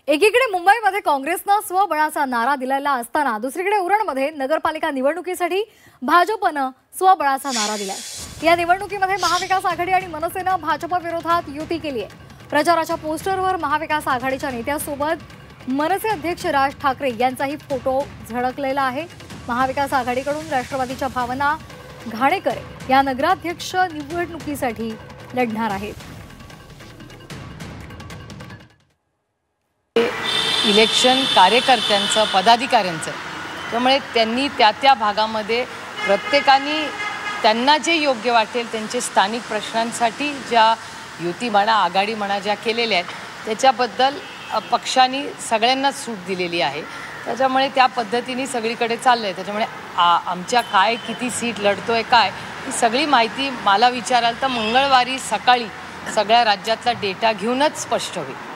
एकीकडे मुंबईमध्ये काँग्रेसनं स्वबळाचा नारा दिलेला असताना दुसरीकडे उरणमध्ये नगरपालिका निवडणुकीसाठी भाजपनं स्वबळाचा नारा दिलाय। या निवडणुकीमध्ये महाविकास आघाडी आणि मनसेनं भाजप विरोधात युती केली आहे। प्रचाराच्या पोस्टरवर महाविकास आघाडीच्या नेत्यासोबत मनसे अध्यक्ष राज ठाकरे यांचाही फोटो झळकलेला आहे। महाविकास आघाडीकडून राष्ट्रवादीच्या भावना घाणेकर या नगराध्यक्ष निवडणुकीसाठी लढणार आहेत। इलेक्शन कार्यकर्त्यांचं पदाधिकाऱ्यांचं, त्यामुळे त्यांनी त्या भागामध्ये प्रत्येकाने त्यांना जे योग्य वाटेल त्यांचे स्थानिक प्रश्नांसाठी ज्या युती म्हणा आघाडी म्हणा ज्या केलेल्या आहेत त्याच्याबद्दल पक्षांनी सगळ्यांनाच सूट दिलेली आहे। त्याच्यामुळे त्या पद्धतीने सगळीकडे चाललं आहे। त्याच्यामुळे आमच्या काय किती सीट लढतोय काय ही सगळी माहिती मला विचाराल तर मंगळवारी सकाळी सगळ्या राज्यातला डेटा घेऊनच स्पष्ट होईल।